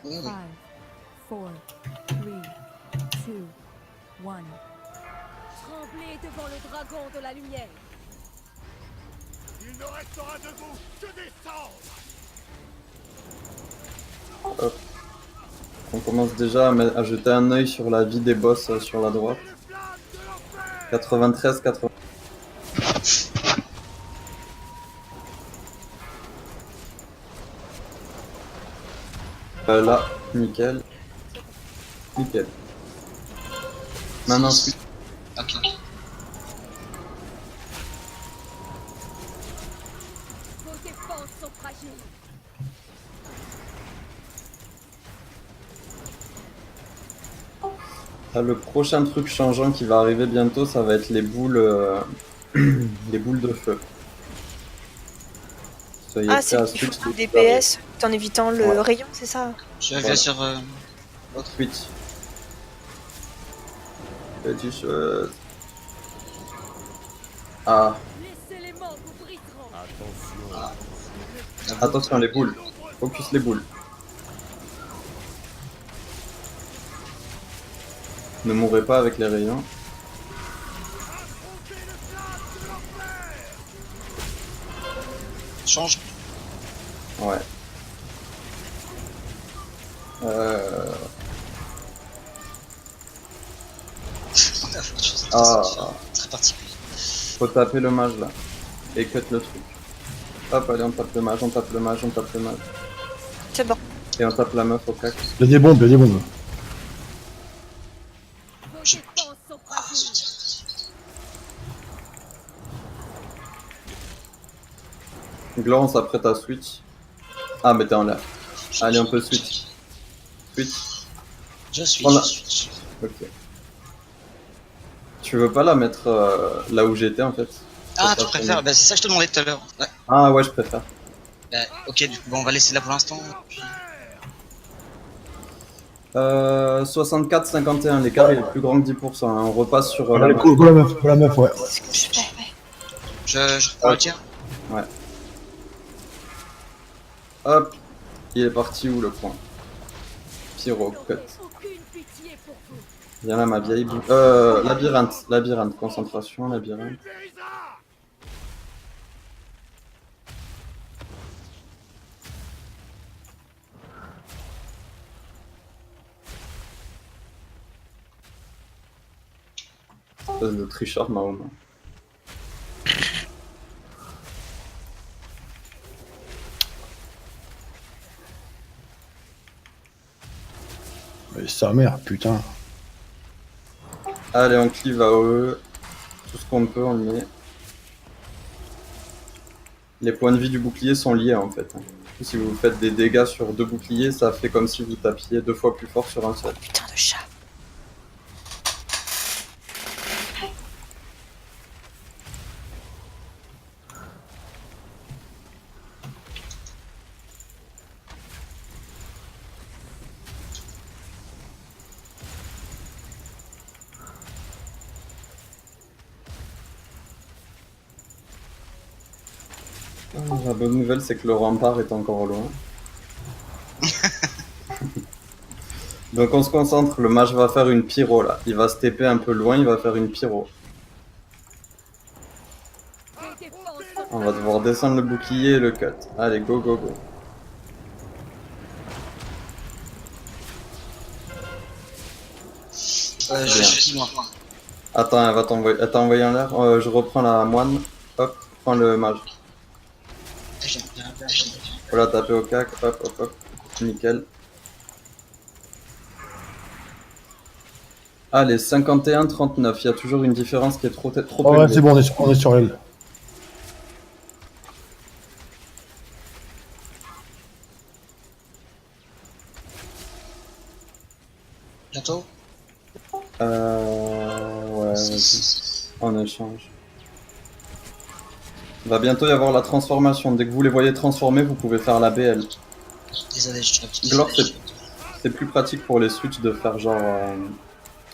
Oui. 5, 4, 3, 2, 1. Tremblez devant le dragon de la lumière. Il ne restera de vous que des cendres. Hop. On commence déjà à jeter un œil sur la vie des boss sur la droite. 93, 80. Là, nickel. Nickel. Maintenant, Ok. Vos défenses sont fragiles. le prochain truc changeant qui va arriver bientôt, ça va être les boules, les boules de feu. Soyez prêts c'est à qu'il faut switch du DPS en évitant le Ouais. rayon, c'est ça? Je vais Voilà. sur Switch. Petite chose. Ah, Les éléments vous briseront. attention les boules. Focus les boules. Ne mourrez pas avec les rayons. change. Ouais. Ah. Très particulier. Faut taper le mage là. Et cut le truc. Hop, allez, on tape le mage, on tape le mage, on tape le mage. C'est bon. Et on tape la meuf au cac. Il y a des bombes, il y a des bombes. Vos défenses sont fragiles. Glor, on s'apprête à switch. Ah, mais t'es en l'air. Allez, on peut switch. Switch. Je suis. Voilà. Je suis. Ok. Tu veux pas la mettre là où j'étais en fait? Ah, tu préfères? Bah, c'est ça que je te demandais tout à l'heure. Ouais. Ah ouais, je préfère. Bah, ok, du coup, bon, on va laisser là pour l'instant. Puis... 64-51, l'écart il est plus grand que 10%. Hein. On repasse sur Voilà, la go, go la meuf, ouais. Je reprends le tir. Ouais. Hop. Il est parti où le point? Pyro, cut. Aucune pitié pour vous. Viens là ma vieille boule. Labyrinthe, labyrinthe, concentration, labyrinthe. Espèce de tricheur Mahoma. Mais sa mère, putain. Allez, on clive AOE. Tout ce qu'on peut, on le met. Les points de vie du bouclier sont liés en fait. Si vous faites des dégâts sur 2 boucliers, ça fait comme si vous tapiez 2 fois plus fort sur un seul. Putain de chat. La bonne nouvelle, c'est que le rempart est encore loin. Donc on se concentre, le mage va faire une pyro là. Il va se TP un peu loin, il va faire une pyro. Vos défenses sont On va devoir descendre le bouclier et le cut. Allez, go go go. Je suis moi. Attends, elle va t'envoyer. Elle t'a envoyé en l'air. Je reprends la moine. Hop, prends le mage. Faut la taper au cac. Hop, hop, hop. Nickel. Allez, 51-39. Il y a toujours une différence qui est trop Oh ouais, élevée. c'est bon, on est sur elle. Bientôt. Ouais, vas-y. En échange. Va bientôt y avoir la transformation. Dès que vous les voyez transformer, vous pouvez faire la BL. Désolé, je suis un petit Glor, c'est plus pratique pour les switches de faire genre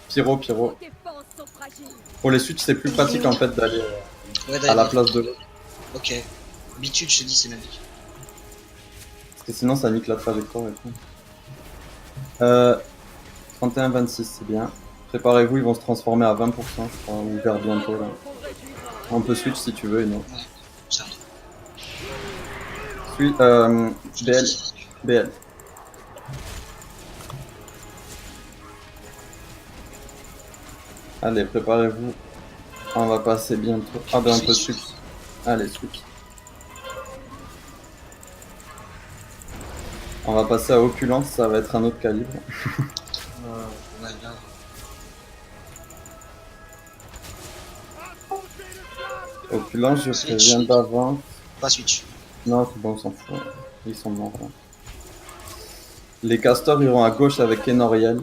pyro. Vos défenses sont fragiles. Pour les switches, c'est plus pratique en fait d'aller Ouais, à la place de l'autre. Ok. Habitude, je te dis, c'est ma vie. Parce que sinon, ça nique la trajectoire et tout. 31-26, c'est bien. Préparez-vous, ils vont se transformer à 20%, je crois, ou vers bientôt là. On peut switch si tu veux, et non. Ça. BL. BL. Allez, préparez-vous. On va passer bientôt. Ah ben on peut switch. Allez, switch. On va passer à Opulence, ça va être un autre calibre. Ouais, là. Opulence, je préviens d'avant. Pas switch. Non, c'est bon, on s'en fout. Ils sont morts là. Les castors iront à gauche avec Enoriel.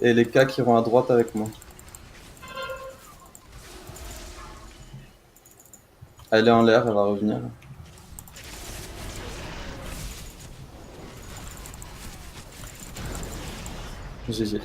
Et les cacs iront à droite avec moi. Elle est en l'air, elle va revenir. GG.